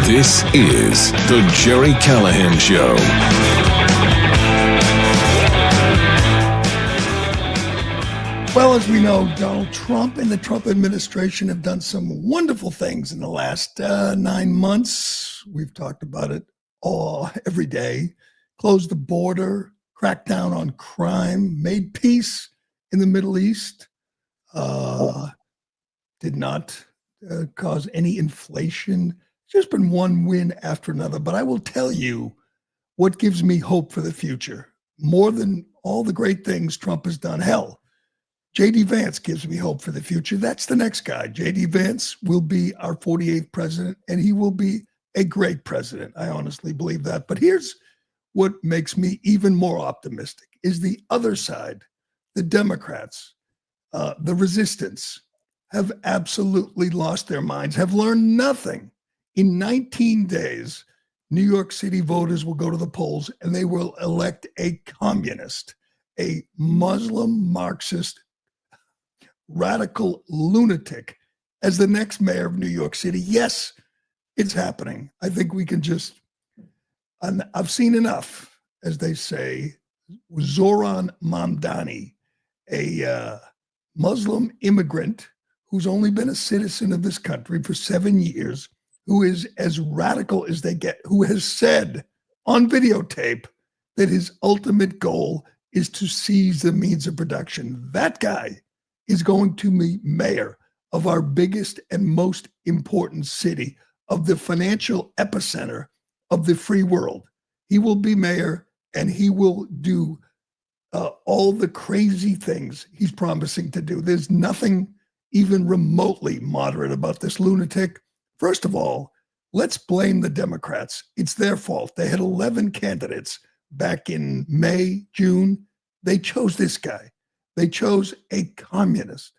This is the Gerry Callahan Show. Well, as we know, Donald Trump and the Trump administration have done some wonderful things in the last 9 months. We've talked about it all every day. Closed the border, cracked down on crime, made peace in the Middle East, did not cause any inflation. It's just been one win after another. But I will tell you what gives me hope for the future, more than all the great things Trump has done. Hell, J.D. Vance gives me hope for the future. That's the next guy. J.D. Vance will be our 48th president, and he will be a great president. I honestly believe that. But here's what makes me even more optimistic is the other side, the Democrats, the resistance, have absolutely lost their minds, have learned nothing. In 19 days, New York City voters will go to the polls and they will elect a communist, a Muslim Marxist, radical lunatic as the next mayor of New York City. Yes, it's happening. I think we can just, I've seen enough, as they say. Zoran Mamdani, a Muslim immigrant who's only been a citizen of this country for 7 years, who is as radical as they get, who has said on videotape that his ultimate goal is to seize the means of production. That guy is going to be mayor of our biggest and most important city, of the financial epicenter of the free world. He will be mayor, and he will do all the crazy things he's promising to do. There's nothing even remotely moderate about this lunatic. First of all, let's blame the Democrats. It's their fault. They had 11 candidates back in May, June. They chose this guy. They chose a communist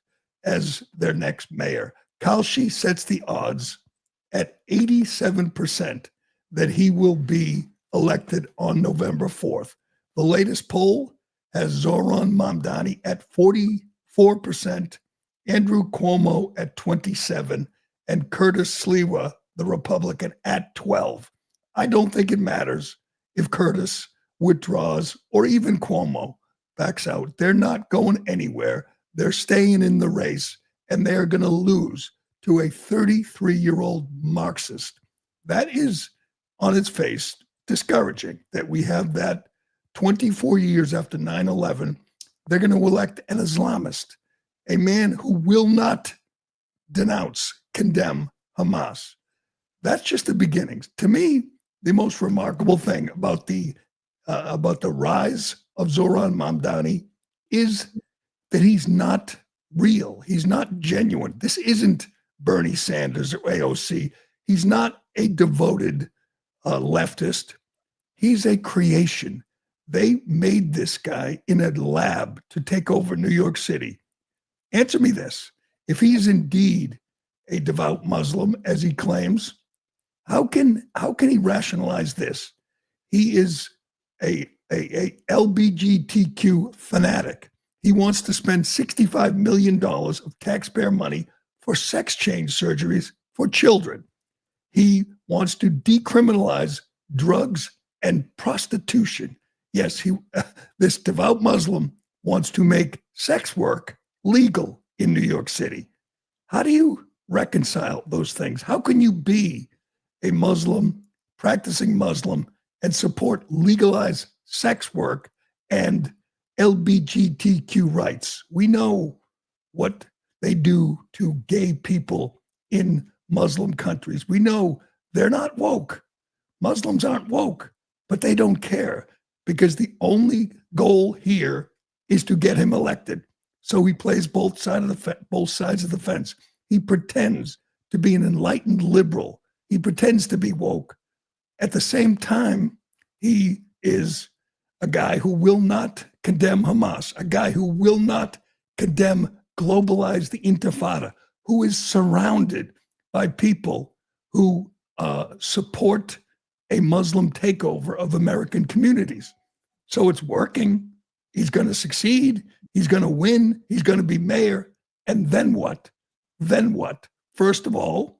as their next mayor. Kalshi sets the odds at 87% that he will be elected on November 4th. The latest poll has Zoran Mamdani at 44%, Andrew Cuomo at 27%, and Curtis Sliwa, the Republican, at 12%. I don't think it matters if Curtis withdraws or even Cuomo backs out. They're not going anywhere. They're staying in the race, and they're going to lose to a 33-year-old Marxist. That is, on its face, discouraging that we have that 24 years after 9/11. They're going to elect an Islamist, a man who will not denounce, condemn Hamas. That's just the beginnings. To me, the most remarkable thing about the rise of Zoran Mamdani is that he's not real. He's not genuine. This isn't Bernie Sanders or AOC. He's not a devoted leftist. He's a creation. They made this guy in a lab to take over New York City. Answer me this. If he's indeed a devout Muslim, as he claims, how can he rationalize this? He is a LGBTQ fanatic. He wants to spend $65 million of taxpayer money for sex change surgeries for children. He wants to decriminalize drugs and prostitution. Yes, this devout Muslim wants to make sex work legal in New York City. How do you reconcile those things? How can you be a Muslim, practicing Muslim, and support legalized sex work and LGBTQ rights? We know what they do to gay people in Muslim countries. We know they're not woke. Muslims aren't woke, but they don't care because the only goal here is to get him elected. So he plays both sides of the fence. He pretends to be an enlightened liberal. He pretends to be woke. At the same time, he is a guy who will not condemn Hamas, a guy who will not condemn globalize the intifada, who is surrounded by people who support a Muslim takeover of American communities. So it's working. He's going to succeed. He's going to win. He's going to be mayor. And then what? Then what? First of all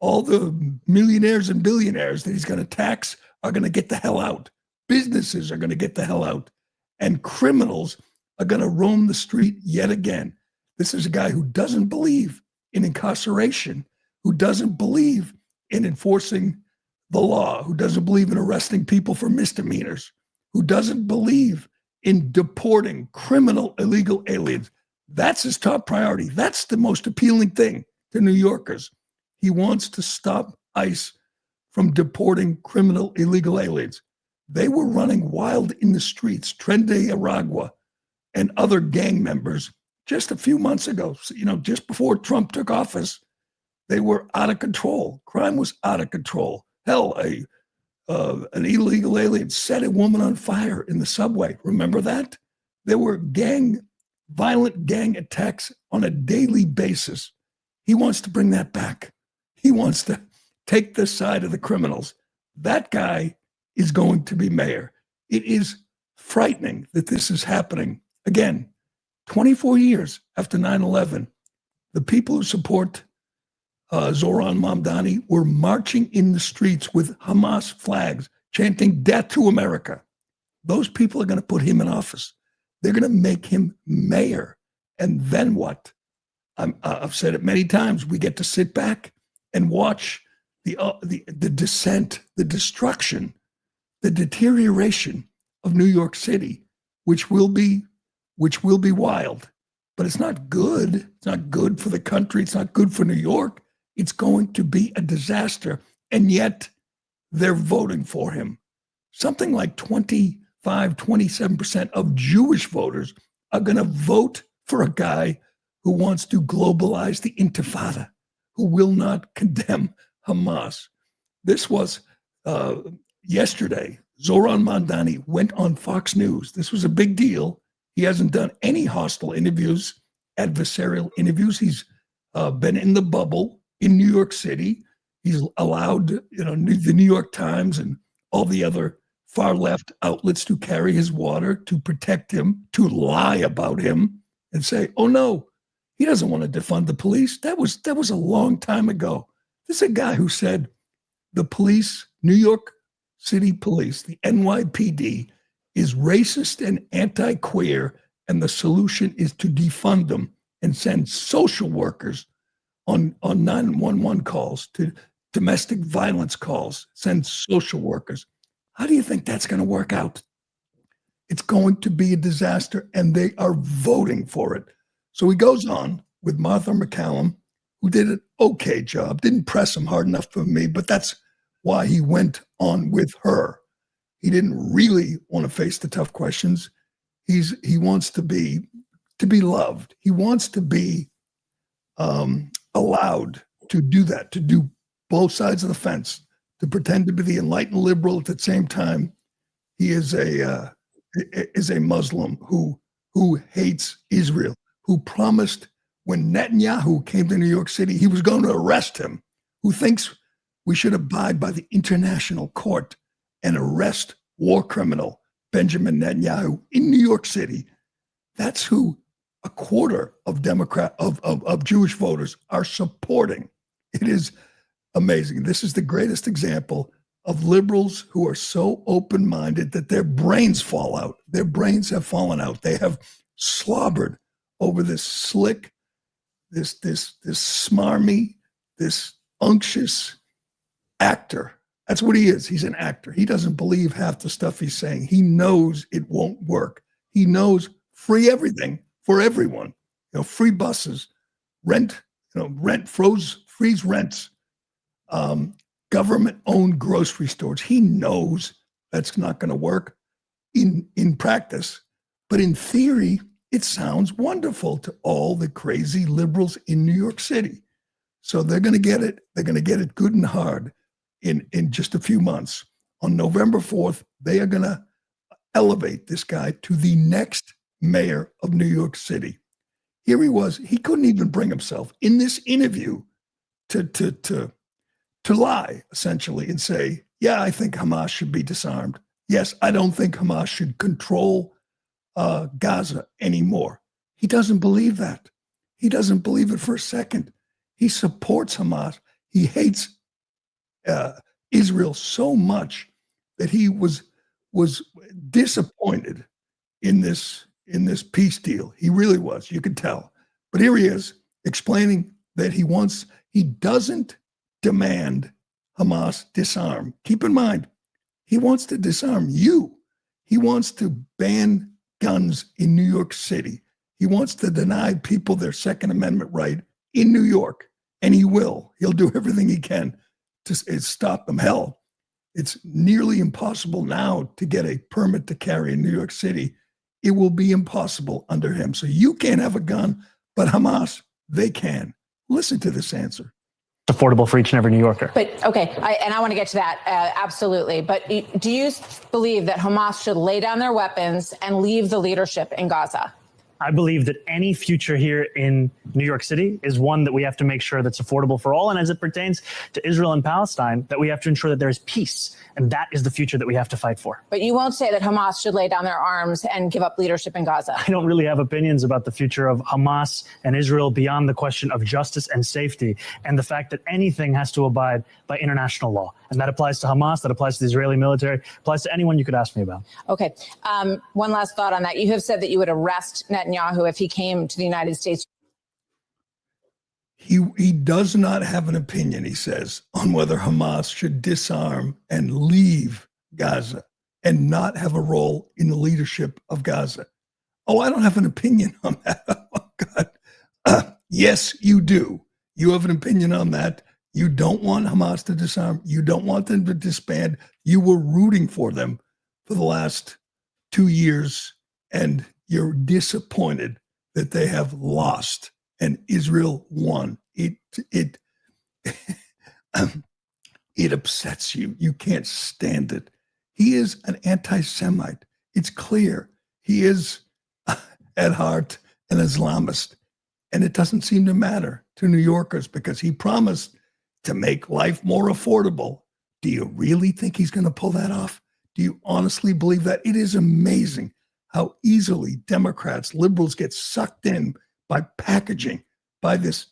the millionaires and billionaires that he's going to tax are going to get the hell out. Businesses are going to get the hell out. And criminals are going to roam the street yet again. This is a guy who doesn't believe in incarceration, who doesn't believe in enforcing the law, who doesn't believe in arresting people for misdemeanors, who doesn't believe in deporting criminal illegal aliens. That's his top priority. That's the most appealing thing to New Yorkers. He wants to stop ICE from deporting criminal illegal aliens. They were running wild in the streets, Trende Aragua and other gang members just a few months ago, just before Trump took office. They were out of control. Crime was out of control. Hell, an illegal alien set a woman on fire in the subway. Remember that? There were violent gang attacks on a daily basis. He wants to bring that back. He wants to take the side of the criminals. That guy is going to be mayor. It is frightening that this is happening. Again, 24 years after 9/11, the people who support Zoran Mamdani were marching in the streets with Hamas flags, chanting death to America. Those people are going to put him in office. They're going to make him mayor. And then what? I've said it many times. We get to sit back and watch the descent, the destruction, the deterioration of New York City, which will be wild. But it's not good. It's not good for the country. It's not good for New York. It's going to be a disaster. And yet they're voting for him. Something like 27% of Jewish voters are going to vote for a guy who wants to globalize the intifada, who will not condemn Hamas. This was yesterday. Zoran Mamdani went on Fox News. This was a big deal. He hasn't done any hostile interviews, adversarial interviews. He's been in the bubble in New York City. He's allowed, the New York Times and all the other far left outlets to carry his water, to protect him, to lie about him and say, oh no, he doesn't want to defund the police. That was a long time ago. This is a guy who said the police, New York City Police, the NYPD, is racist and anti-queer, and the solution is to defund them and send social workers on 911 calls, to domestic violence calls, send social workers. How do you think that's going to work out? It's going to be a disaster, and they are voting for it. So he goes on with Martha McCallum, who did an okay job, didn't press him hard enough for me, but that's why he went on with her. He didn't really want to face the tough questions. He wants to be loved. He wants to be allowed to do that, to do both sides of the fence, to pretend to be the enlightened liberal at the same time. He is a Muslim who hates Israel, who promised when Netanyahu came to New York City, he was going to arrest him, who thinks we should abide by the international court and arrest war criminal Benjamin Netanyahu in New York City. That's who a quarter of of Jewish voters are supporting. It is amazing. This is the greatest example of liberals who are so open-minded that their brains fall out. Their brains have fallen out. They have slobbered over this slick, this smarmy, this unctuous actor. That's what he is. He's an actor. He doesn't believe half the stuff he's saying. He knows it won't work. He knows free everything for everyone. Free buses, freeze rents, government-owned grocery stores. He knows that's not going to work in practice, but in theory, it sounds wonderful to all the crazy liberals in New York City. So they're going to get it. They're going to get it good and hard in just a few months. On November 4th, they are going to elevate this guy to the next mayor of New York City. Here he was. He couldn't even bring himself in this interview to lie, essentially, and say, yeah, I think Hamas should be disarmed. Yes, I don't think Hamas should control Gaza anymore. He doesn't believe that. He doesn't believe it for a second. He supports Hamas. He hates Israel so much that he was disappointed in this peace deal. He really was. You could tell. But here he is explaining that he doesn't demand Hamas disarm. Keep in mind, he wants to disarm you. He wants to ban guns in New York City. He wants to deny people their Second Amendment right in New York, and he will. He'll do everything he can to stop them. Hell, it's nearly impossible now to get a permit to carry in New York City. It will be impossible under him. So you can't have a gun, but Hamas, they can. Listen to this answer. Affordable for each and every New Yorker. But okay, I want to get to that, absolutely. But do you believe that Hamas should lay down their weapons and leave the leadership in Gaza? I believe that any future here in New York City is one that we have to make sure that's affordable for all. And as it pertains to Israel and Palestine, that we have to ensure that there is peace. And that is the future that we have to fight for. But you won't say that Hamas should lay down their arms and give up leadership in Gaza. I don't really have opinions about the future of Hamas and Israel beyond the question of justice and safety and the fact that anything has to abide by international law. And that applies to Hamas, that applies to the Israeli military, applies to anyone you could ask me about. Okay. One last thought on that. You have said that you would arrest Netanyahu if he came to the United States. He does not have an opinion, he says, on whether Hamas should disarm and leave Gaza and not have a role in the leadership of Gaza. Oh, I don't have an opinion on that. Oh, God. Yes, you do. You have an opinion on that. You don't want Hamas to disarm. You don't want them to disband. You were rooting for them for the last 2 years, and you're disappointed that they have lost and Israel won. It It upsets you. You can't stand it. He is an anti-Semite. It's clear. He is at heart an Islamist. And it doesn't seem to matter to New Yorkers because he promised to make life more affordable. Do you really think he's going to pull that off? Do you honestly believe that? It is amazing how easily Democrats, liberals get sucked in by packaging, by this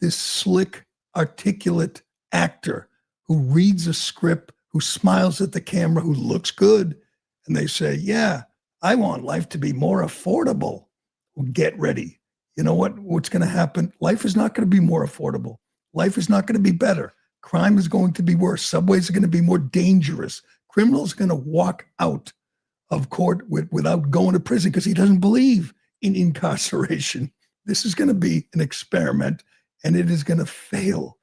slick, articulate actor who reads a script, who smiles at the camera, who looks good. And they say, yeah, I want life to be more affordable. Well, get ready. You know what's going to happen? Life is not going to be more affordable. Life is not going to be better. Crime is going to be worse. Subways are going to be more dangerous. Criminals are going to walk out of court without going to prison because he doesn't believe in incarceration. This is going to be an experiment, and it is going to fail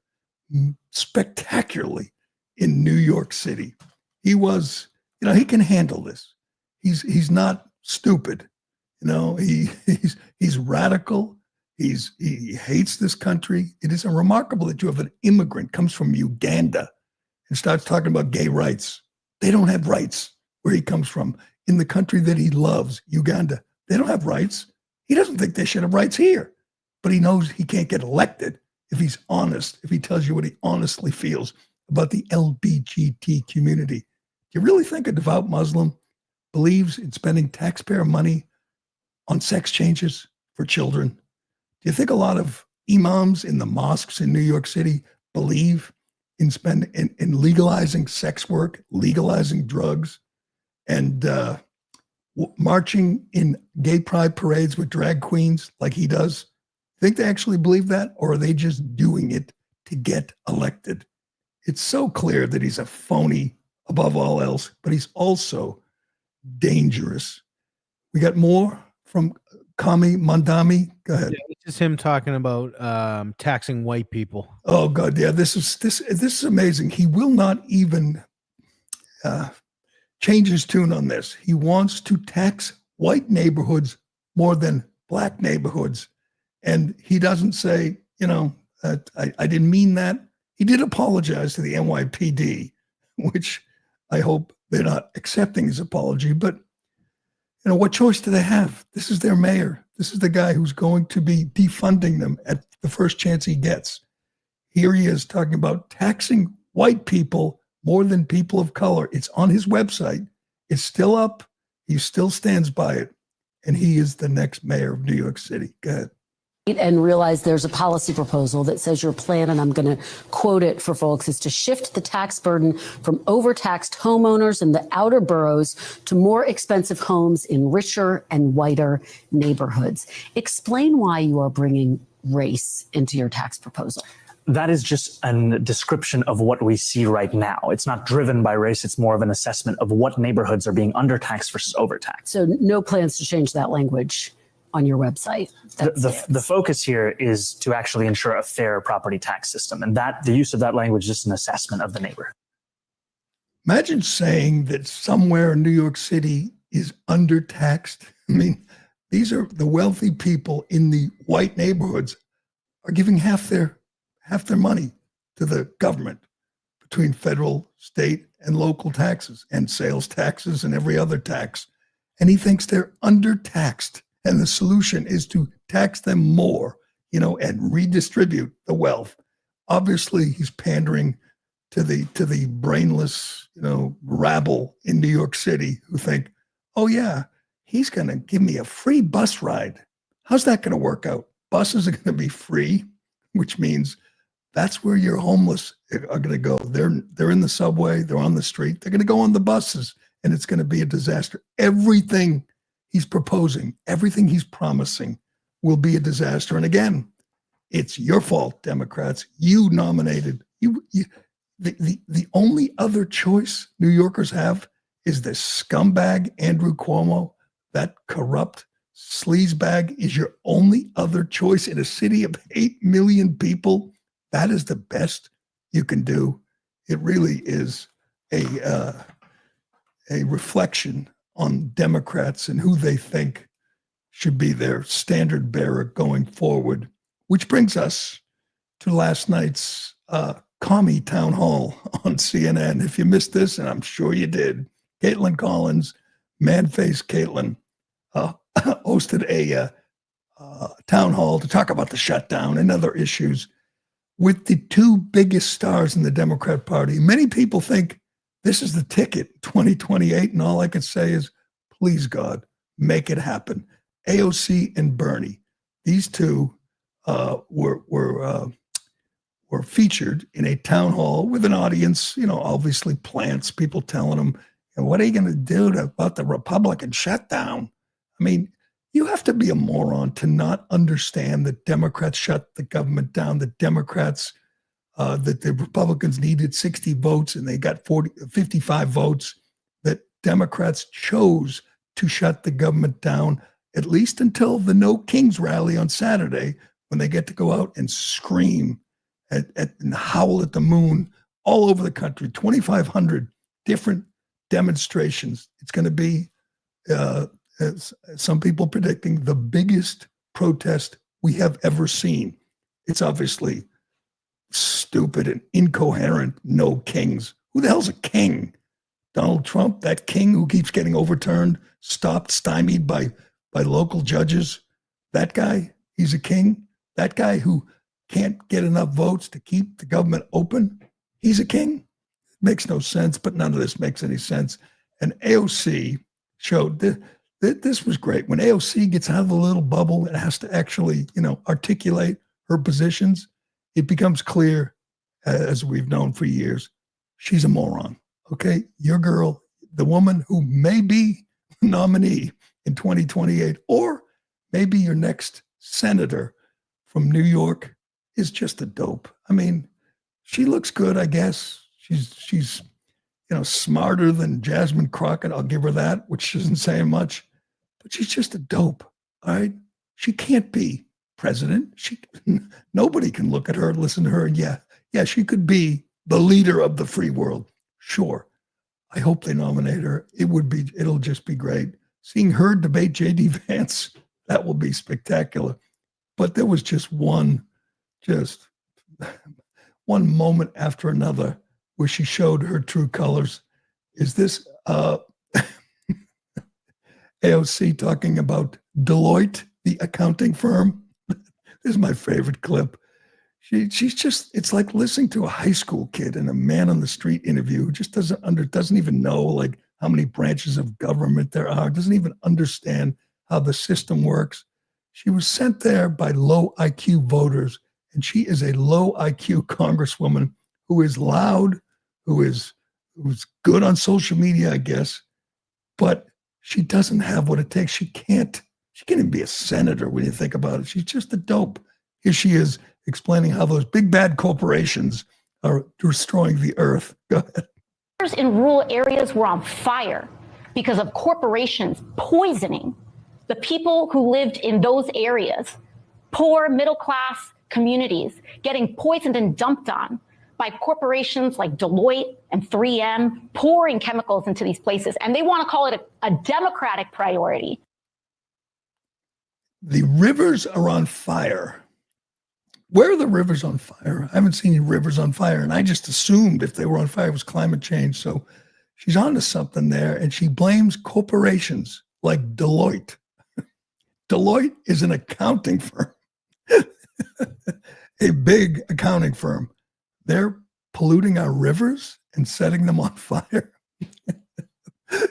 spectacularly in New York City. He can handle this. He's not stupid. He's radical. He hates this country. It is remarkable that you have an immigrant comes from Uganda and starts talking about gay rights. They don't have rights where he comes from in the country that he loves, Uganda. They don't have rights. He doesn't think they should have rights here, but he knows he can't get elected if he's honest, if he tells you what he honestly feels about the LGBT community. Do you really think a devout Muslim believes in spending taxpayer money on sex changes for children? Do you think a lot of imams in the mosques in New York City believe in legalizing sex work, legalizing drugs, and marching in gay pride parades with drag queens like he does? Think they actually believe that, or are they just doing it to get elected? It's so clear that he's a phony above all else, but he's also dangerous. We got more from Mamdani. Go ahead. Yeah, it's just him talking about taxing white people. Oh God, yeah, this is amazing. He will not even change his tune on this. He wants to tax white neighborhoods more than black neighborhoods, and he doesn't say, I didn't mean that. He did apologize to the NYPD, which I hope they're not accepting his apology. But what choice do they have? This is their mayor. This is the guy who's going to be defunding them at the first chance he gets. Here he is talking about taxing white people more than people of color. It's on his website. It's still up. He still stands by it. And he is the next mayor of New York City. Go ahead. And realize there's a policy proposal that says your plan, and I'm going to quote it for folks, is to shift the tax burden from overtaxed homeowners in the outer boroughs to more expensive homes in richer and whiter neighborhoods. Explain why you are bringing race into your tax proposal. That is just a description of what we see right now. It's not driven by race. It's more of an assessment of what neighborhoods are being undertaxed versus overtaxed. So no plans to change that language on your website. The focus here is to actually ensure a fair property tax system, and that the use of that language is just an assessment of the neighborhood. Imagine saying that somewhere in New York City is undertaxed. I mean, these are the wealthy people in the white neighborhoods are giving half their money to the government between federal, state, and local taxes and sales taxes and every other tax. And he thinks they're undertaxed. And the solution is to tax them more, and redistribute the wealth. Obviously, he's pandering to the brainless, rabble in New York City who think, oh yeah, he's going to give me a free bus ride. How's that going to work out? Buses are going to be free, which means that's where your homeless are going to go. They're in the subway, they're on the street, they're going to go on the buses, and it's going to be a disaster. Everything he's proposing, everything he's promising will be a disaster. And again, it's your fault, Democrats. You nominated. The only other choice New Yorkers have is this scumbag Andrew Cuomo. That corrupt sleazebag is your only other choice in a city of 8 million people. That is the best you can do. It really is a reflection on Democrats and who they think should be their standard bearer going forward, which brings us to last night's commie town hall on CNN. If you missed this, and I'm sure you did, Caitlin Collins, man-faced Caitlin, hosted a town hall to talk about the shutdown and other issues with the two biggest stars in the Democrat Party. Many people think this is the ticket, 2028, and all I can say is, please, God, make it happen. AOC and Bernie, these two were featured in a town hall with an audience, obviously plants, people telling them, what are you going to do about the Republican shutdown? I mean, you have to be a moron to not understand that Democrats shut the government down, that Democrats, that the Republicans needed 60 votes and they got 55 votes, that Democrats chose to shut the government down, at least until the No Kings rally on Saturday, when they get to go out and scream and howl at the moon all over the country, 2,500 different demonstrations. It's going to be, as some people predicting, the biggest protest we have ever seen. It's obviously stupid and incoherent. No kings. Who the hell's a king? Donald Trump, that king who keeps getting overturned, stopped, stymied by local judges. That guy, he's a king. That guy who can't get enough votes to keep the government open, he's a king. Makes no sense, but none of this makes any sense. And AOC showed that this was great. When AOC gets out of the little bubble and has to actually, articulate her positions, it becomes clear, as we've known for years, she's a moron. Okay, your girl, the woman who may be the nominee in 2028, or maybe your next senator from New York, is just a dope. I mean, she looks good, I guess. She's smarter than Jasmine Crockett. I'll give her that, which isn't saying much, but she's just a dope. All right, she can't be president. Nobody can look at her and listen to her. And yeah, she could be the leader of the free world. Sure. I hope they nominate her. It'll just be great. Seeing her debate J.D. Vance, that will be spectacular. But there was just one moment after another where she showed her true colors. Is this AOC talking about Deloitte, the accounting firm? This is my favorite clip. She's just, it's like listening to a high school kid in a man on the street interview who just doesn't even know like how many branches of government there are, doesn't even understand how the system works. She was sent there by low IQ voters, and she is a low IQ congresswoman who is loud, who's good on social media, I guess, but she doesn't have what it takes. She can't even be a senator when you think about it. She's just a dope. Here she is explaining how those big bad corporations are destroying the earth. Go ahead. In rural areas were on fire because of corporations poisoning the people who lived in those areas. Poor middle-class communities getting poisoned and dumped on by corporations like Deloitte and 3M, pouring chemicals into these places. And they want to call it a Democratic priority. The rivers are on fire. Where are the rivers on fire? I haven't seen any rivers on fire. And I just assumed if they were on fire, it was climate change. So she's onto something there. And she blames corporations like Deloitte. Deloitte is an accounting firm, a big accounting firm. They're polluting our rivers and setting them on fire. She's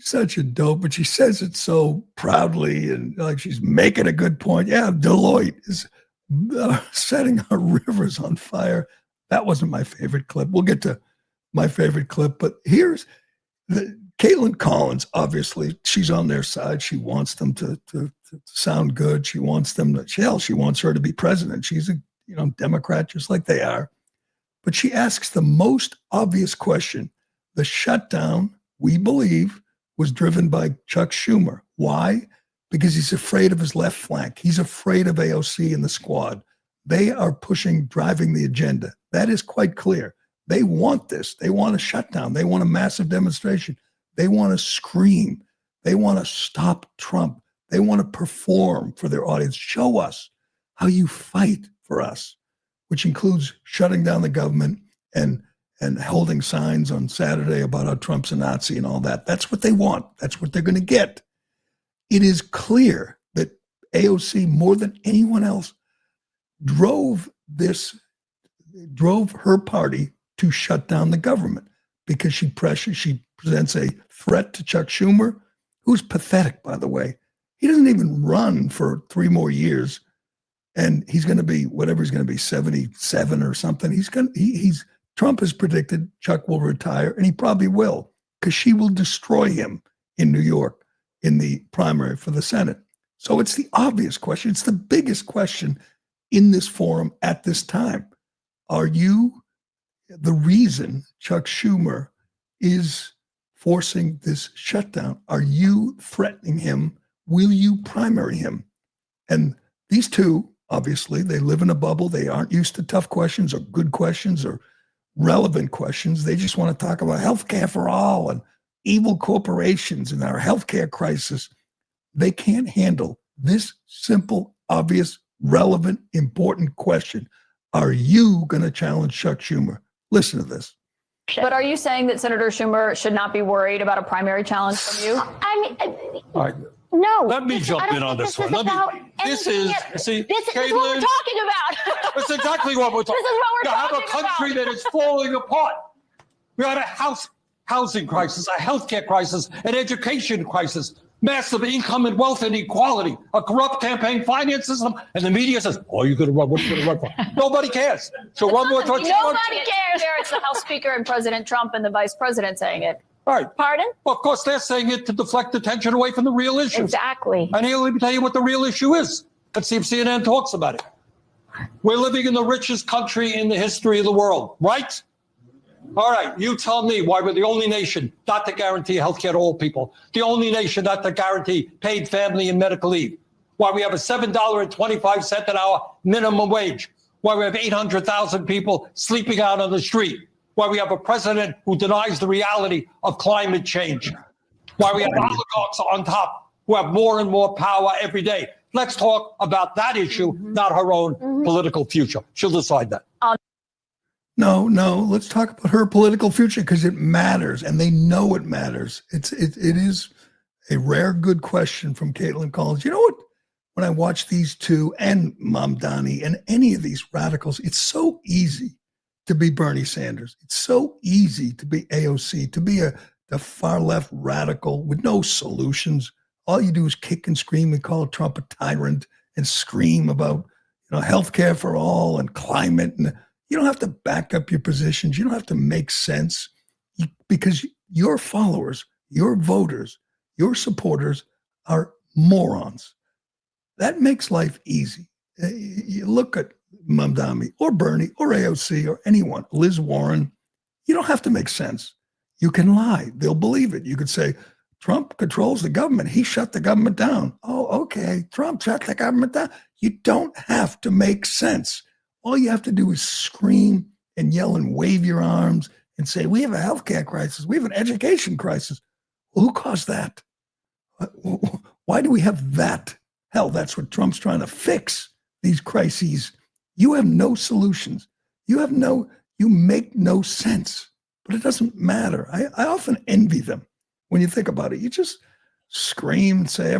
such a dope, but she says it so proudly and like she's making a good point. Yeah, Deloitte is setting our rivers on fire. That wasn't my favorite clip. We'll get to my favorite clip, but here's Caitlin Collins. Obviously, she's on their side. She wants them to sound good. She wants them to, she wants her to be president. She's a Democrat just like they are. But she asks the most obvious question. The shutdown, we believe, was driven by Chuck Schumer. Why? Because he's afraid of his left flank. He's afraid of AOC and the squad. They are driving the agenda. That is quite clear. They want this. They want a shutdown. They want a massive demonstration. They want to scream. They want to stop Trump. They want to perform for their audience. Show us how you fight for us. which includes shutting down the government and holding signs on Saturday about how Trump's a Nazi and all that. That's what they want. That's what they're going to get. It is clear that AOC, more than anyone else, drove her party to shut down the government because she presents a threat to Chuck Schumer, who's pathetic, by the way. He doesn't even run for 3 more years, and he's going to be whatever he's going to be, 77 or something. Trump has predicted Chuck will retire, and he probably will, because she will destroy him in New York in the primary for the Senate. So it's the obvious question. It's the biggest question in this forum at this time. Are you the reason Chuck Schumer is forcing this shutdown? Are you threatening him? Will you primary him? And these two, obviously, they live in a bubble. They aren't used to tough questions or good questions or relevant questions. They just want to talk about healthcare for all and evil corporations and our healthcare crisis. They can't handle this simple, obvious, relevant, important question. Are you going to challenge Chuck Schumer? Listen to this. But are you saying that Senator Schumer should not be worried about a primary challenge from you? I mean, All right. no. Let me jump in on this one. This is what we're talking about. That's exactly what we're talking about. This is what we're You have talking a country that is falling apart. We have a housing crisis, a healthcare crisis, an education crisis, massive income and wealth inequality, a corrupt campaign finance system, and the media says, "Oh, you're going to run? What are you going to run for?" Nobody cares. So one more time. Nobody cares. It's the House Speaker and President Trump and the Vice President saying it. All right. Pardon? Well, of course, they're saying it to deflect attention away from the real issue. Exactly. And here, let me tell you what the real issue is. Let's see if CNN talks about it. We're living in the richest country in the history of the world, right? All right, you tell me why we're the only nation not to guarantee health care to all people, the only nation not to guarantee paid family and medical leave, why we have a $7.25 an hour minimum wage, why we have 800,000 people sleeping out on the street, why we have a president who denies the reality of climate change, why we have oligarchs on top who have more and more power every day. Let's talk about that issue, not her own political future. She'll decide that. No, let's talk about her political future because it matters and they know it matters. It is a rare good question from Caitlin Collins. You know what? When I watch these two and Mamdani and any of these radicals, it's so easy to be Bernie Sanders. It's so easy to be AOC, to be the far left radical with no solutions. All you do is kick and scream and call Trump a tyrant and scream about healthcare for all and climate. And you don't have to back up your positions. You don't have to make sense because your followers, your voters, your supporters are morons. That makes life easy. You look at Mamdani or Bernie or AOC or anyone, Liz Warren, you don't have to make sense. You can lie. They'll believe it. You could say, Trump controls the government. He shut the government down. Oh, okay. Trump shut the government down. You don't have to make sense. All you have to do is scream and yell and wave your arms and say, we have a healthcare crisis. We have an education crisis. Well, who caused that? Why do we have that? Hell, that's what Trump's trying to fix, these crises. You have no solutions. You make no sense, but it doesn't matter. I often envy them. When you think about it, you just scream and say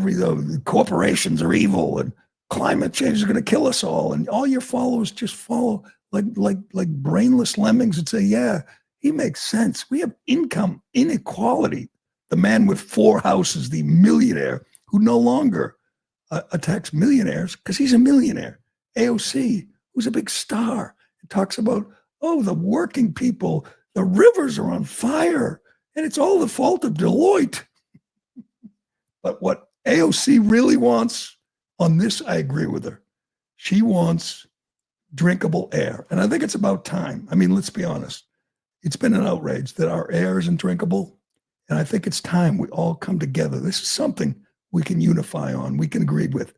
corporations are evil and climate change is going to kill us all. And all your followers just follow like brainless lemmings and say, yeah, he makes sense. We have income inequality. The man with 4 houses, the millionaire who no longer attacks millionaires because he's a millionaire. AOC, who's a big star, and talks about, the working people, the rivers are on fire. And it's all the fault of Deloitte. But what AOC really wants, on this, I agree with her. She wants drinkable air. And I think it's about time. I mean, let's be honest. It's been an outrage that our air isn't drinkable. And I think it's time we all come together. This is something we can unify on, we can agree with.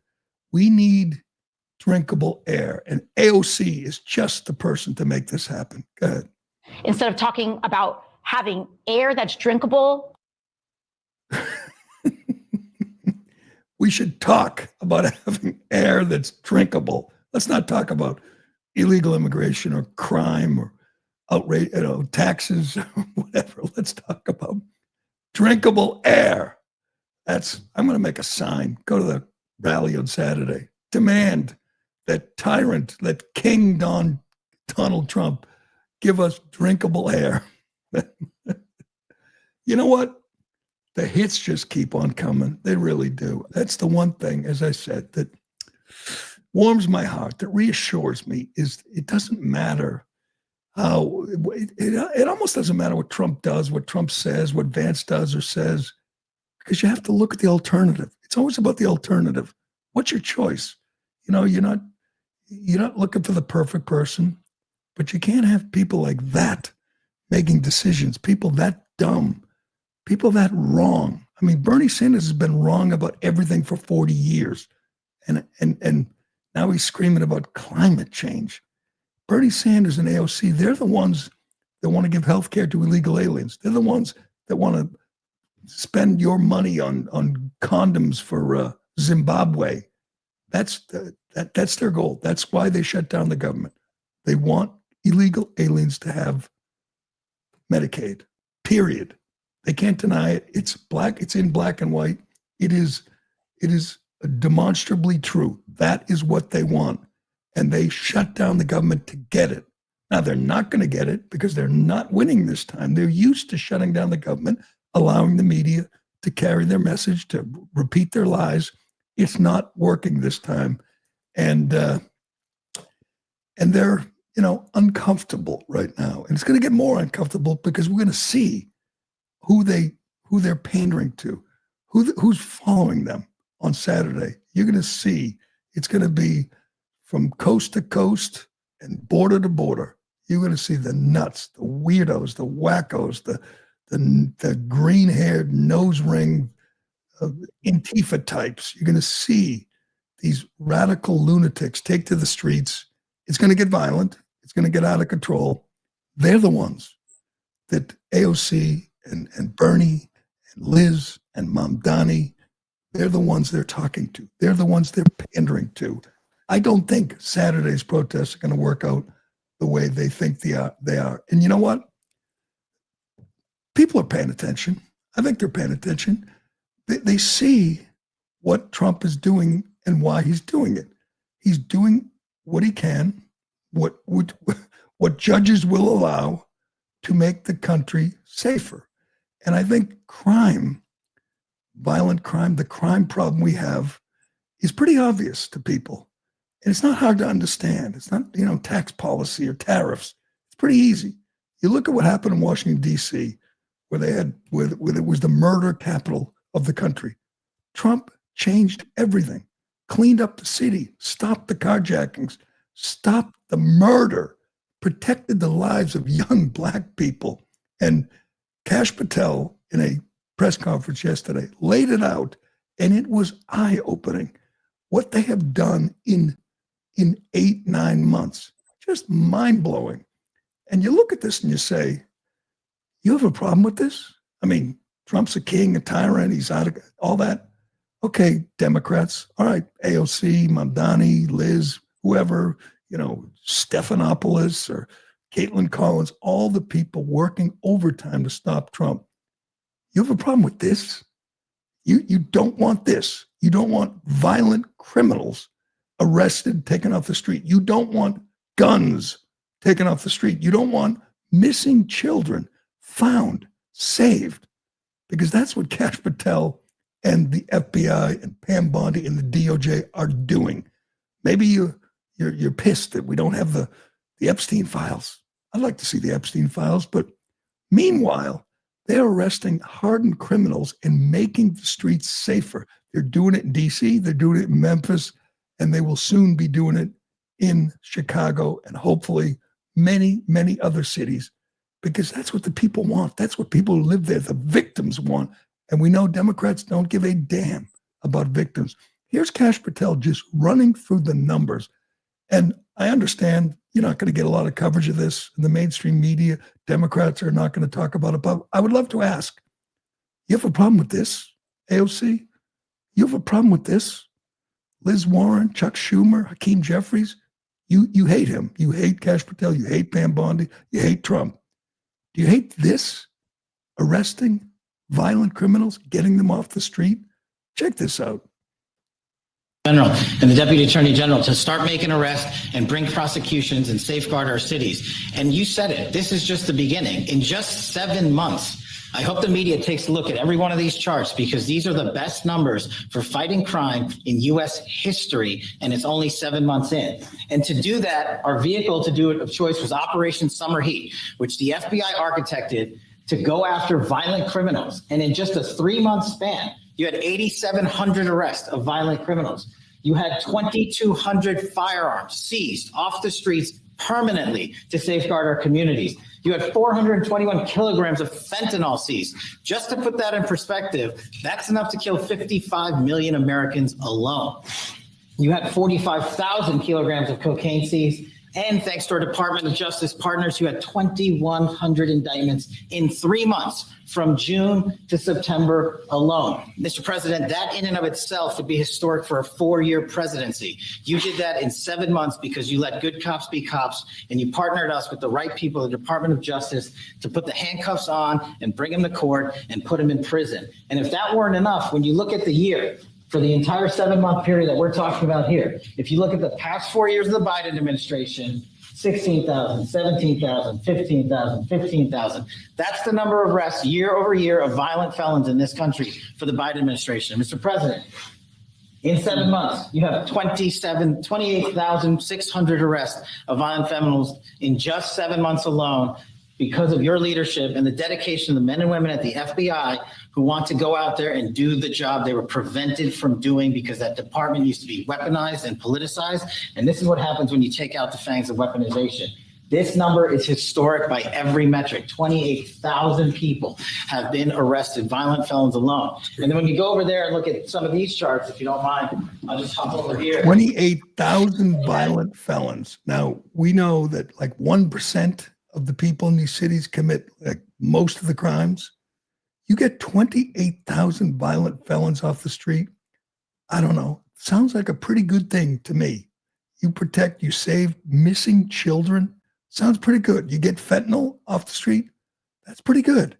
We need drinkable air. And AOC is just the person to make this happen. Go ahead. Instead of talking about having air that's drinkable. We should talk about having air that's drinkable. Let's not talk about illegal immigration or crime or outrage, taxes, whatever. Let's talk about drinkable air. I'm going to make a sign. Go to the rally on Saturday. Demand that tyrant, that King Donald Trump give us drinkable air. You know what? The hits just keep on coming. They really do. That's the one thing, as I said, that warms my heart, that reassures me, is it doesn't matter how, it almost doesn't matter what Trump does, what Trump says, what Vance does or says, because you have to look at the alternative. It's always about the alternative. What's your choice? You're not looking for the perfect person, but you can't have people like that making decisions, people that dumb, people that wrong. I mean, Bernie Sanders has been wrong about everything for 40 years. And now he's screaming about climate change. Bernie Sanders and AOC, they're the ones that want to give health care to illegal aliens. They're the ones that want to spend your money on condoms for Zimbabwe. That's their goal. That's why they shut down the government. They want illegal aliens to have Medicaid, period. They can't deny it. It's black. It's in black and white. It is demonstrably true. That is what they want. And they shut down the government to get it. Now, they're not going to get it because they're not winning this time. They're used to shutting down the government, allowing the media to carry their message, to repeat their lies. It's not working this time. And they're, uncomfortable right now. And it's going to get more uncomfortable because we're going to see who they're pandering to, who's following them on Saturday. You're going to see it's going to be from coast to coast and border to border. You're going to see the nuts, the weirdos, the wackos, the green-haired nose ring Antifa types. You're going to see these radical lunatics take to the streets. It's going to get violent. It's going to get out of control. They're the ones that AOC and Bernie and Liz and Mamdani, they're the ones they're talking to. They're the ones they're pandering to. I don't think Saturday's protests are going to work out the way they think they are. And you know what? People are paying attention. I think they're paying attention. They see what Trump is doing and why he's doing it. He's doing what he can, what judges will allow to make the country safer. And I think violent crime, the crime problem we have is pretty obvious to people. And it's not hard to understand. It's not, tax policy or tariffs. It's pretty easy. You look at what happened in Washington, D.C., where it was the murder capital of the country. Trump changed everything, cleaned up the city, stopped the carjackings, stopped the murder, protected the lives of young black people. And Kash Patel, in a press conference yesterday, laid it out, and it was eye-opening. What they have done in 8-9 months, just mind-blowing. And you look at this and you say, you have a problem with this? I mean, Trump's a king, a tyrant, he's out of all that. Okay, Democrats, all right, AOC, Mamdani, Liz, whoever, Stephanopoulos or Caitlin Collins, all the people working overtime to stop Trump. You have a problem with this? You don't want this. You don't want violent criminals arrested, taken off the street. You don't want guns taken off the street. You don't want missing children found, saved, because that's what Kash Patel and the FBI and Pam Bondi and the DOJ are doing. Maybe you're pissed that we don't have the Epstein files. I'd like to see the Epstein files, but meanwhile, they're arresting hardened criminals and making the streets safer. They're doing it in D.C., they're doing it in Memphis, and they will soon be doing it in Chicago and hopefully many, many other cities, because that's what the people want. That's what people who live there, the victims, want. And we know Democrats don't give a damn about victims. Here's Kash Patel just running through the numbers. And I understand you're not going to get a lot of coverage of this in the mainstream media. Democrats are not going to talk about it. But I would love to ask, you have a problem with this, AOC? You have a problem with this? Liz Warren, Chuck Schumer, Hakeem Jeffries? You hate him. You hate Kash Patel. You hate Pam Bondi. You hate Trump. Do you hate this? Arresting violent criminals, getting them off the street? Check this out. General and the Deputy Attorney General to start making arrests and bring prosecutions and safeguard our cities. And you said it, this is just the beginning. In just 7 months, I hope the media takes a look at every one of these charts, because these are the best numbers for fighting crime in U.S. history, and it's only 7 months in. And to do that, our vehicle to do it of choice was Operation Summer Heat, which the FBI architected to go after violent criminals. And in just a 3-month span, you had 8,700 arrests of violent criminals. You had 2,200 firearms seized off the streets permanently to safeguard our communities. You had 421 kilograms of fentanyl seized. Just to put that in perspective, that's enough to kill 55 million Americans alone. You had 45,000 kilograms of cocaine seized. And thanks to our Department of Justice partners, you had 2,100 indictments in 3 months from June to September alone. Mr. President, that in and of itself would be historic for a 4-year presidency. You did that in 7 months because you let good cops be cops, and you partnered us with the right people, the Department of Justice, to put the handcuffs on and bring them to court and put them in prison. And if that weren't enough, when you look at the year, for the entire 7-month period that we're talking about here, if you look at the past 4 years of the Biden administration, 16,000, 17,000, 15,000, 15,000. That's the number of arrests year over year of violent felons in this country for the Biden administration. Mr. President, in 7 months, you have 28,600 arrests of violent felons in just 7 months alone, because of your leadership and the dedication of the men and women at the FBI who want to go out there and do the job they were prevented from doing because that department used to be weaponized and politicized. And this is what happens when you take out the fangs of weaponization. This number is historic by every metric. 28,000 people have been arrested, violent felons alone. And then when you go over there and look at some of these charts, if you don't mind, I'll just hop over here. 28,000 violent felons. Now, we know that like 1% of the people in these cities commit like most of the crimes. You get 28,000 violent felons off the street. I don't know. Sounds like a pretty good thing to me. You protect, you save missing children. Sounds pretty good. You get fentanyl off the street. That's pretty good.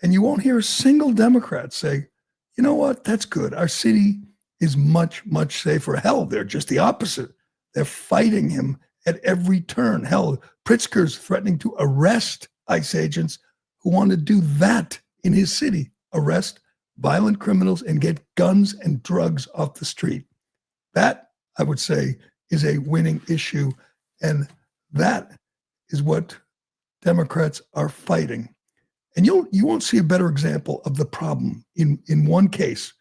And you won't hear a single Democrat say, you know what, that's good. Our city is much, much safer. Hell, they're just the opposite. They're fighting him at every turn. Hell, Pritzker's threatening to arrest ICE agents who want to do that in his city, arrest violent criminals and get guns and drugs off the street. That, I would say, is a winning issue. And that is what Democrats are fighting. And you won't see a better example of the problem in one case,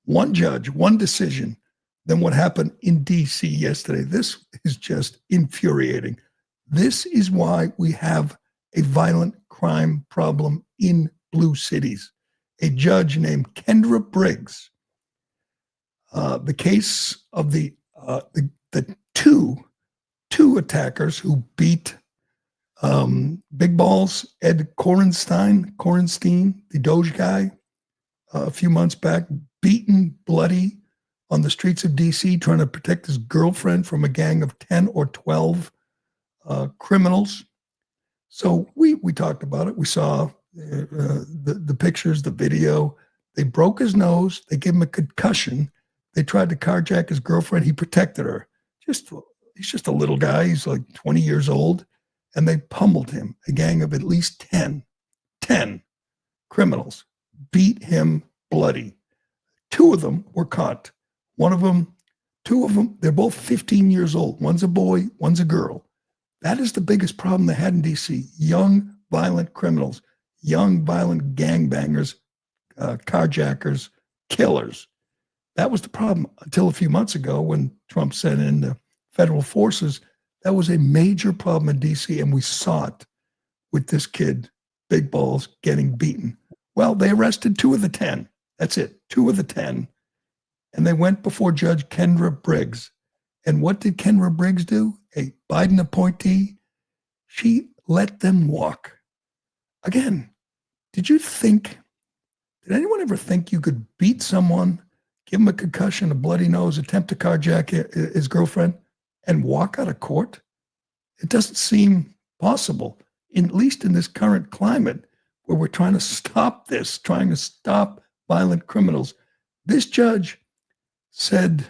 one judge, one decision, than what happened in D.C. yesterday. This is just infuriating. This is why we have a violent crime problem in blue cities. A judge named Kendra Briggs, the case of the two attackers who beat Big Balls, Ed Korenstein, the Doge guy, a few months back, beaten bloody on the streets of D.C. trying to protect his girlfriend from a gang of 10 or 12 criminals. So we talked about it. We saw the pictures, the video. They broke his nose. They gave him a concussion. They tried to carjack his girlfriend. He protected her. He's just a little guy. He's like 20 years old. And they pummeled him. A gang of at least 10 criminals beat him bloody. 2 of them were caught. 2 of them, they're both 15 years old. One's a boy, one's a girl. That is the biggest problem they had in D.C. Young, violent criminals, young, violent gangbangers, carjackers, killers. That was the problem until a few months ago when Trump sent in the federal forces. That was a major problem in D.C., and we saw it with this kid, Big Balls, getting beaten. Well, they arrested 2 of the 10. That's it, 2 of the 10. And they went before Judge Kendra Briggs. And what did Kendra Briggs do? A Biden appointee. She let them walk. Again, did anyone ever think you could beat someone, give him a concussion, a bloody nose, attempt to carjack his girlfriend, and walk out of court? It doesn't seem possible, at least in this current climate where we're trying to stop this, trying to stop violent criminals. This judge said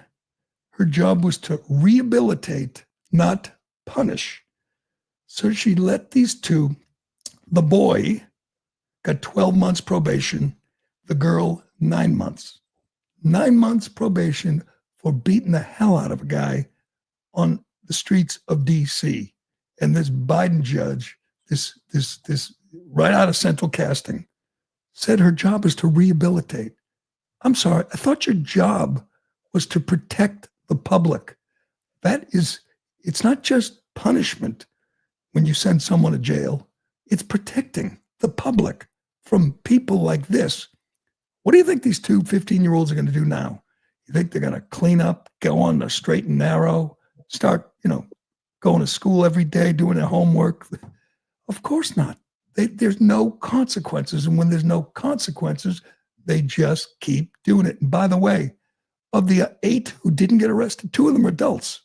her job was to rehabilitate, not punish. So she let these two, the boy got 12 months probation, the girl 9 months. 9 months probation for beating the hell out of a guy on the streets of DC. And this Biden judge, this right out of central casting, said her job is to rehabilitate. I'm sorry, I thought your job was to protect the public. It's not just punishment when you send someone to jail. It's protecting the public from people like this. What do you think these two 15-year-olds are going to do now? You think they're going to clean up, go on the straight and narrow, start, going to school every day, doing their homework? Of course not. There's no consequences. And when there's no consequences, they just keep doing it. And by the way, of the 8 who didn't get arrested, 2 of them are adults.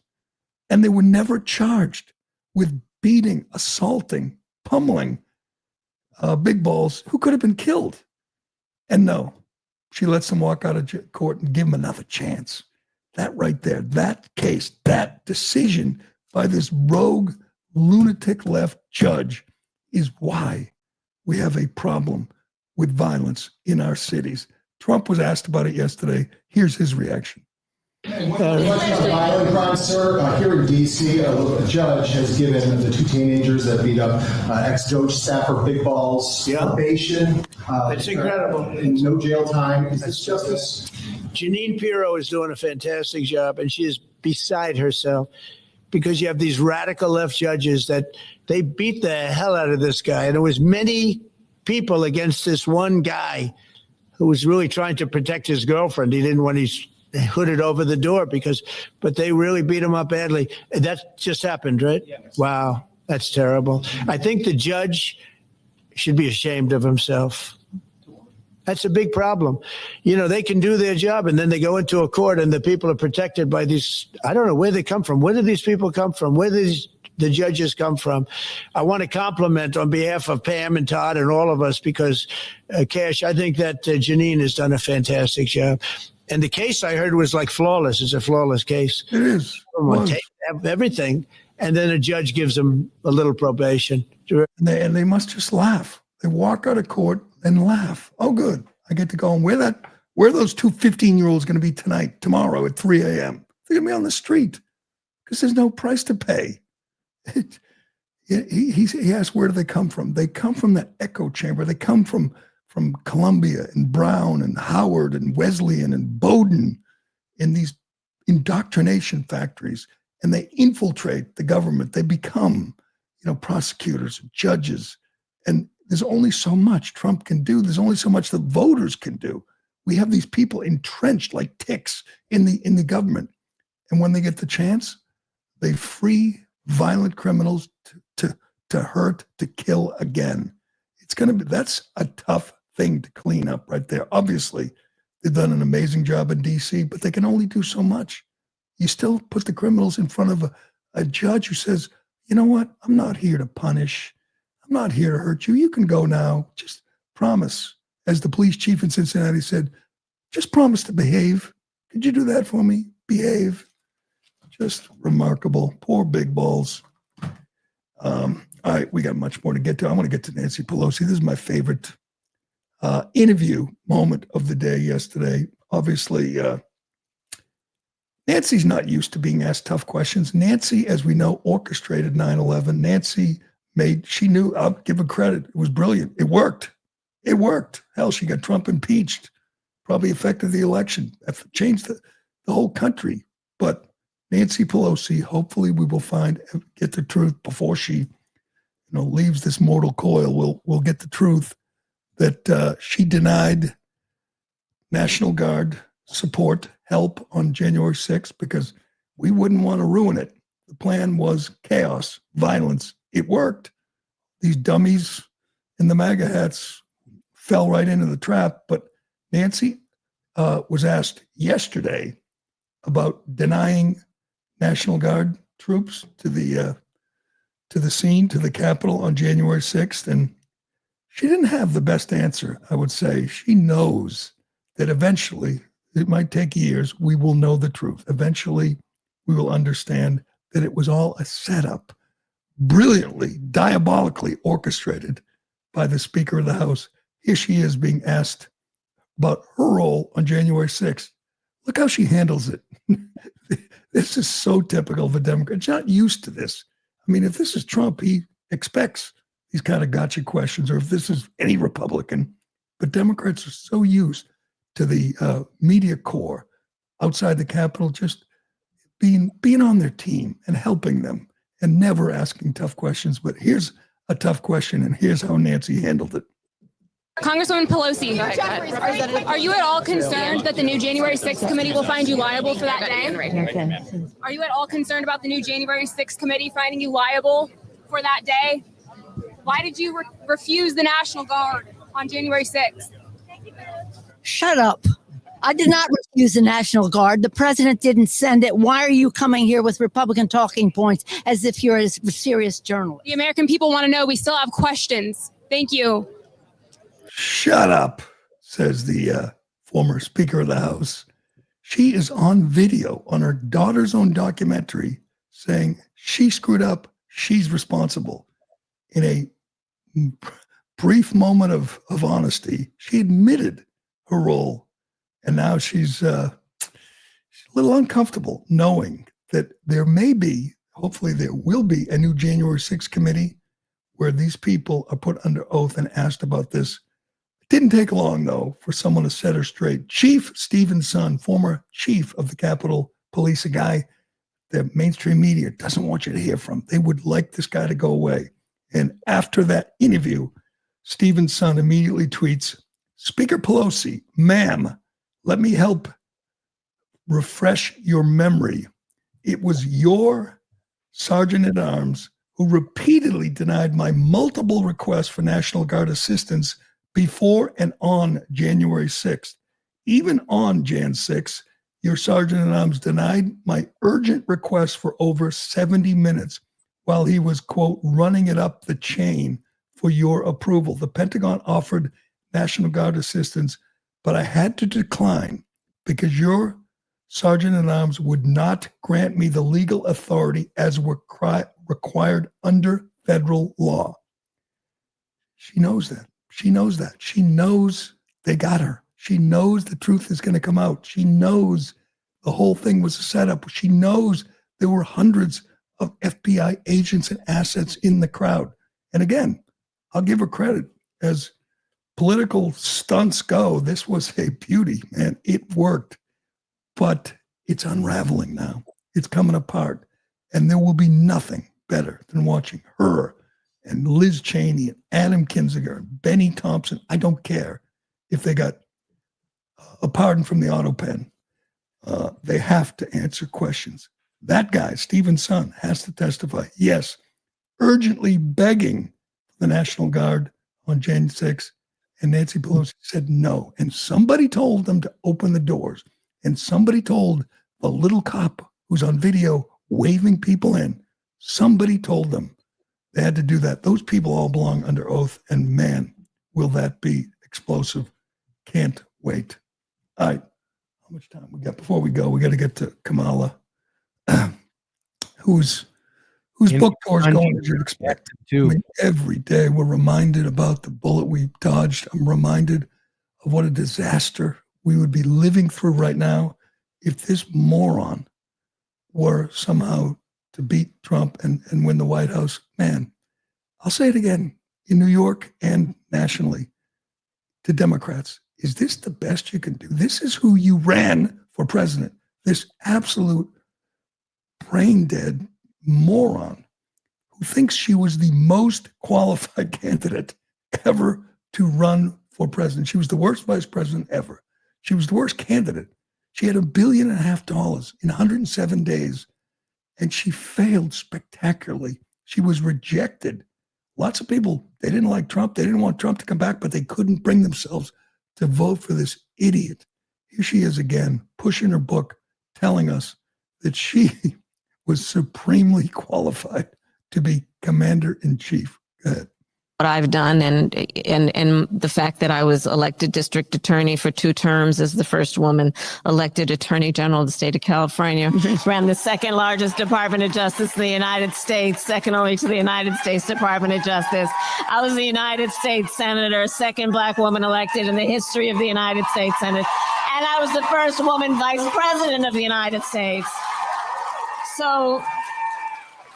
And they were never charged with beating, assaulting, pummeling big balls who could have been killed. And no, she lets them walk out of court and give them another chance. That right there, that case, that decision by this rogue, lunatic left judge is why we have a problem with violence in our cities. Trump was asked about it yesterday. Here's his reaction. Violent crime, sir. Here in D.C., a judge has given the 2 teenagers that beat up ex-Doge staffer Big Balls probation. It's incredible. And no jail time. Is this justice? Jeanine Pirro is doing a fantastic job, and she is beside herself because you have these radical left judges that they beat the hell out of this guy. And there was many people against this one guy who was really trying to protect his girlfriend. He didn't want his hooded over the door but they really beat him up badly. That just happened, right? Yes. Wow, that's terrible. I think the judge should be ashamed of himself. That's a big problem. They can do their job and then they go into a court and the people are protected by these, I don't know where they come from. Where do these people come from? Where do the judges come from? I want to compliment on behalf of Pam and Todd and all of us because, Cash, I think that Jeanine has done a fantastic job. And the case I heard was like flawless. It's a flawless case. It is. Everything. And then a judge gives them a little probation. And they must just laugh. They walk out of court and laugh. Oh, good. I get to go. And where are those 2 15-year-olds going to be tomorrow at 3 a.m.? They're going to be on the street because there's no price to pay. He asked, where do they come from? They come from that echo chamber. They come from Columbia and Brown and Howard and Wesleyan and Bowdoin in these indoctrination factories, and they infiltrate the government. They become, prosecutors, judges, and there's only so much Trump can do. There's only so much the voters can do. We have these people entrenched like ticks in the government, and when they get the chance, they free violent criminals to hurt, to kill again. That's a tough thing to clean up right there. Obviously, they've done an amazing job in DC, but they can only do so much. You still put the criminals in front of a judge who says, you know what? I'm not here to punish. I'm not here to hurt you. You can go now. Just promise. As the police chief in Cincinnati said, just promise to behave. Could you do that for me? Behave. Just remarkable. Poor big balls. All right, we got much more to get to. I want to get to Nancy Pelosi. This is my favorite interview moment of the day yesterday. Obviously, Nancy's not used to being asked tough questions. Nancy, as we know, orchestrated 9/11. Nancy she knew, I'll give her credit. It was brilliant. It worked. It worked. Hell, she got Trump impeached. Probably affected the election. That changed the whole country. But Nancy Pelosi, hopefully we will get the truth before she leaves this mortal coil. We'll get the truth that she denied National Guard support, help on January 6th because we wouldn't want to ruin it. The plan was chaos, violence. It worked. These dummies in the MAGA hats fell right into the trap. But Nancy was asked yesterday about denying National Guard troops to the scene, to the Capitol on January 6th, and she didn't have the best answer, I would say. She knows that eventually, it might take years, we will know the truth. Eventually, we will understand that it was all a setup, brilliantly, diabolically orchestrated by the Speaker of the House. Here she is being asked about her role on January 6th. Look how she handles it. This is so typical of a Democrat. She's not used to this. I mean, if this is Trump, he expects these kind of gotcha questions, or if this is any Republican. But Democrats are so used to the media corps outside the Capitol just being on their team and helping them and never asking tough questions. But here's a tough question, and here's how Nancy handled it. Congresswoman Pelosi, are you at all concerned that the new January 6th committee will find you liable for that day? Are you at all concerned about the new January 6th committee finding you liable for that day? Why did you refuse the National Guard on January 6th? Shut up. I did not refuse the National Guard. The president didn't send it. Why are you coming here with Republican talking points as if you're a serious journalist? The American people want to know. We still have questions. Thank you. Shut up, says the former Speaker of the House. She is on video on her daughter's own documentary saying she screwed up, she's responsible. In a brief moment of honesty, she admitted her role. And now she's a little uncomfortable knowing that there may be, hopefully there will be, a new January 6th committee where these people are put under oath and asked about this. It didn't take long, though, for someone to set her straight. Chief Stephen Son, former chief of the Capitol Police, a guy that mainstream media doesn't want you to hear from. They would like this guy to go away. And after that interview, Stephen Son immediately tweets, Speaker Pelosi, ma'am, let me help refresh your memory. It was your Sergeant at Arms who repeatedly denied my multiple requests for National Guard assistance before and on January 6th. Even on Jan 6th, your Sergeant at Arms denied my urgent request for over 70 minutes while he was, quote, running it up the chain for your approval. The Pentagon offered National Guard assistance, but I had to decline because your Sergeant at Arms would not grant me the legal authority as required under federal law. She knows that. She knows that. She knows they got her. She knows the truth is going to come out. She knows the whole thing was a setup. She knows there were hundreds of FBI agents and assets in the crowd. And again, I'll give her credit. As political stunts go, this was a beauty, man. It worked. But it's unraveling now. It's coming apart. And there will be nothing better than watching her and Liz Cheney and Adam Kinzinger and Benny Thompson. I don't care if they got a pardon from the auto pen. They have to answer questions. That guy, Stephen Son, has to testify. Yes, urgently begging the National Guard on Jan 6th. And Nancy Pelosi said no. And somebody told them to open the doors. And somebody told the little cop who's on video waving people in, somebody told them they had to do that. Those people all belong under oath. And man, will that be explosive. Can't wait. All right. How much time we got before we go? We got to get to Kamala, whose book tour is going as you'd expect. I mean, every day we're reminded about the bullet we dodged. I'm reminded of what a disaster we would be living through right now if this moron were somehow to beat Trump and win the White House. Man, I'll say it again, in New York and nationally, to Democrats, is this the best you can do? This is who you ran for president. This absolute brain-dead moron who thinks she was the most qualified candidate ever to run for president. She was the worst vice president ever. She was the worst candidate. She had $1.5 billion in 107 days, and she failed spectacularly. She was rejected. Lots of people, they didn't like Trump. They didn't want Trump to come back, but they couldn't bring themselves to vote for this idiot. Here she is again, pushing her book, telling us that she was supremely qualified to be commander-in-chief. Go ahead. What I've done and the fact that I was elected district attorney for 2 terms as the first woman elected attorney general of the state of California, ran the second largest Department of Justice in the United States, second only to the United States Department of Justice. I was the United States Senator, second Black woman elected in the history of the United States Senate. And I was the first woman vice president of the United States. So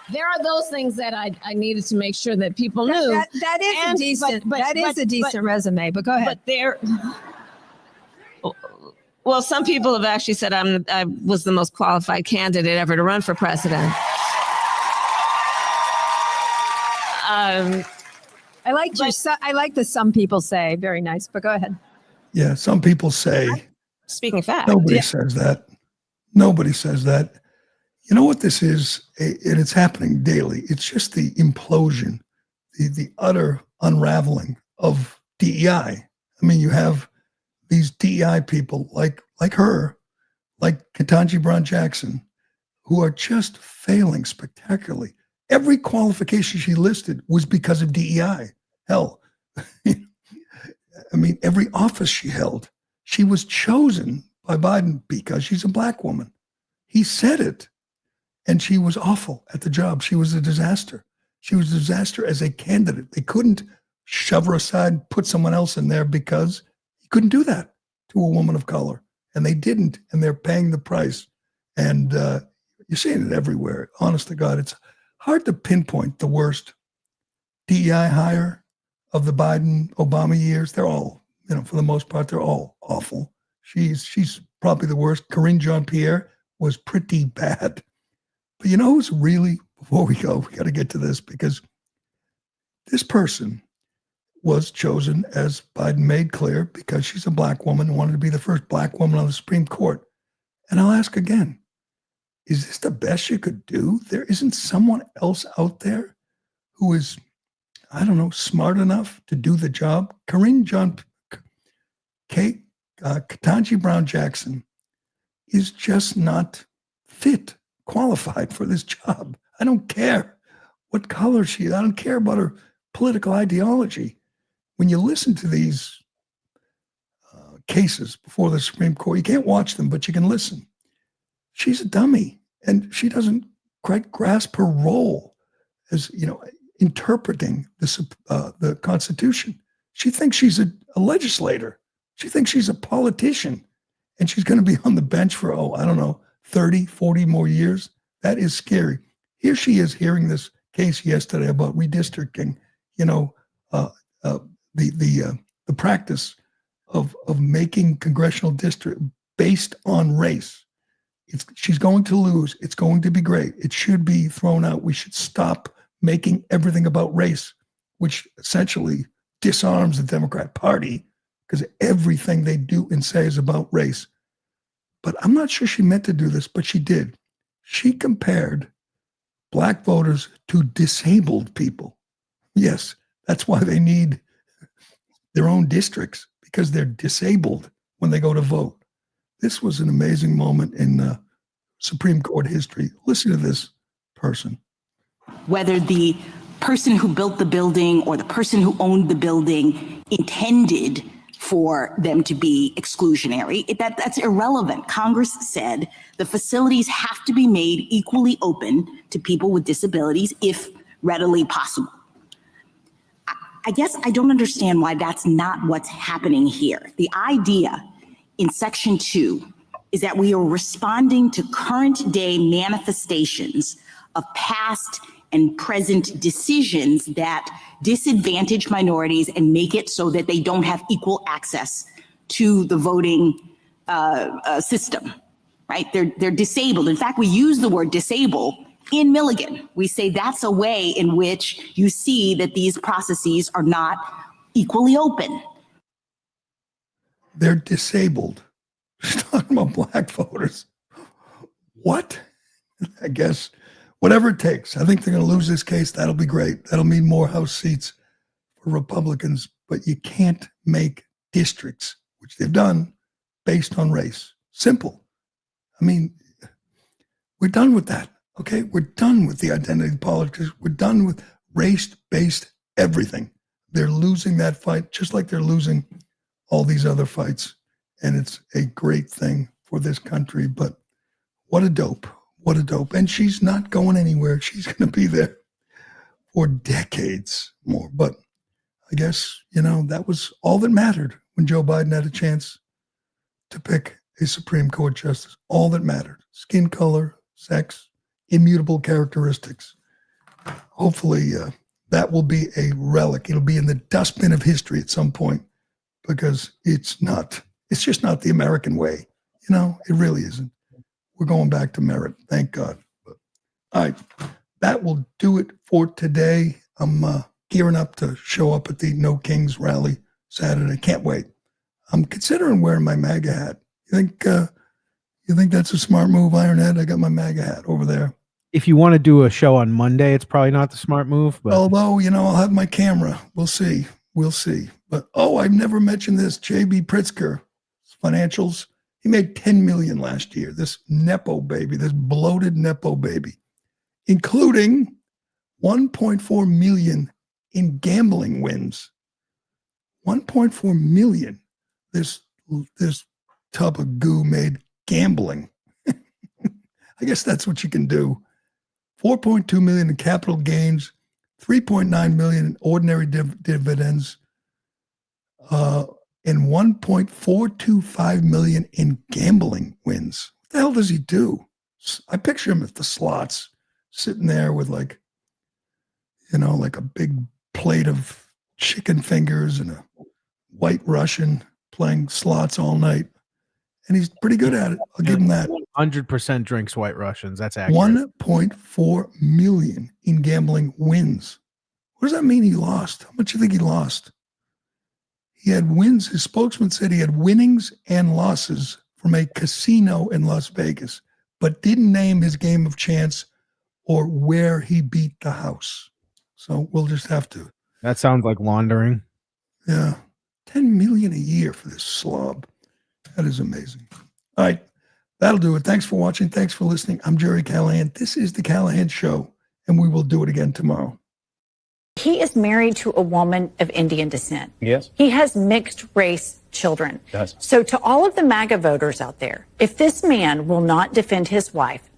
there are those things that I needed to make sure that people knew. That is a decent resume, but go ahead. Well, some people have actually said I was the most qualified candidate ever to run for president. I like the some people say. Very nice, but go ahead. Yeah, some people say. Speaking fact. Nobody says that. Nobody says that. You know what this is? And it's happening daily. It's just the implosion, the utter unraveling of DEI. I mean, you have these DEI people like her, like Ketanji Brown Jackson, who are just failing spectacularly. Every qualification she listed was because of DEI. Hell, I mean, every office she held, she was chosen by Biden because she's a Black woman. He said it. And she was awful at the job. She was a disaster. She was a disaster as a candidate. They couldn't shove her aside and put someone else in there because you couldn't do that to a woman of color. And they didn't, and they're paying the price. And you're seeing it everywhere. Honest to God, it's hard to pinpoint the worst DEI hire of the Biden-Obama years. They're all, for the most part, they're all awful. She's probably the worst. Karine Jean-Pierre was pretty bad. But you know who's really, before we go, we got to get to this because this person was chosen, as Biden made clear, because she's a Black woman and wanted to be the first Black woman on the Supreme Court. And I'll ask again, is this the best you could do? There isn't someone else out there who is, I don't know, smart enough to do the job? Ketanji Brown Jackson is just not fit, qualified for this job. I don't care what color she is. I don't care about her political ideology. When you listen to these cases before the Supreme Court, you can't watch them, but you can listen. She's a dummy, and she doesn't quite grasp her role as, interpreting the Constitution. She thinks she's a legislator. She thinks she's a politician, and she's going to be on the bench for, 30, 40 more years. That is scary. Here she is hearing this case yesterday about redistricting, the practice of making congressional district based on race. She's going to lose. It's going to be great. It should be thrown out. We should stop making everything about race, which essentially disarms the Democrat Party because everything they do and say is about race. But I'm not sure she meant to do this, but she did. She compared Black voters to disabled people. Yes, that's why they need their own districts, because they're disabled when they go to vote. This was an amazing moment in Supreme Court history. Listen to this person. Whether the person who built the building or the person who owned the building intended for them to be exclusionary, that's irrelevant. Congress said the facilities have to be made equally open to people with disabilities if readily possible. I guess I don't understand why that's not what's happening here. The idea in Section 2 is that we are responding to current day manifestations of past and present decisions that disadvantage minorities and make it so that they don't have equal access to the voting system, right? They're disabled. In fact, we use the word disable in Milligan. We say that's a way in which you see that these processes are not equally open. They're disabled. She's talking about Black voters. What? I guess whatever it takes. I think they're going to lose this case. That'll be great. That'll mean more House seats for Republicans. But you can't make districts, which they've done, based on race. Simple. I mean, we're done with that. Okay, we're done with the identity politics. We're done with race-based everything. They're losing that fight just like they're losing all these other fights. And it's a great thing for this country. But what a dope. What a dope. And she's not going anywhere. She's going to be there for decades more. But I guess, that was all that mattered when Joe Biden had a chance to pick a Supreme Court justice. All that mattered. Skin color, sex, immutable characteristics. Hopefully that will be a relic. It'll be in the dustbin of history at some point because it's just not the American way. It really isn't. We're going back to merit. Thank God. But, all right. That will do it for today. I'm gearing up to show up at the No Kings rally Saturday. Can't wait. I'm considering wearing my MAGA hat. You think that's a smart move, Ironhead? I got my MAGA hat over there. If you want to do a show on Monday, it's probably not the smart move. But although, I'll have my camera. We'll see. But, I've never mentioned this. J.B. Pritzker, financials. He made $10 million last year. This Nepo baby, this bloated Nepo baby, including $1.4 million in gambling wins. $1.4 million. This tub of goo made gambling. I guess that's what you can do. $4.2 million in capital gains, $3.9 million in ordinary dividends, and $1.425 million in gambling wins. What the hell does he do? I picture him at the slots, sitting there with like a big plate of chicken fingers and a white Russian playing slots all night. And he's pretty good at it. I'll give him that. 100% drinks White Russians. That's accurate. 1.4 million in gambling wins. What does that mean he lost? How much do you think he lost? He had wins. His spokesman said he had winnings and losses from a casino in Las Vegas, but didn't name his game of chance or where he beat the house. So we'll just have to. That sounds like laundering. Yeah. $10 million a year for this slob. That is amazing. All right. That'll do it. Thanks for watching. Thanks for listening. I'm Gerry Callahan. This is The Callahan Show, and we will do it again tomorrow. He is married to a woman of Indian descent. Yes. He has mixed race children. Yes. So to all of the MAGA voters out there, if this man will not defend his wife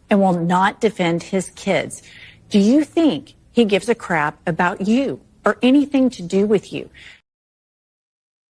and will not defend his kids, do you think he gives a crap about you or anything to do with you?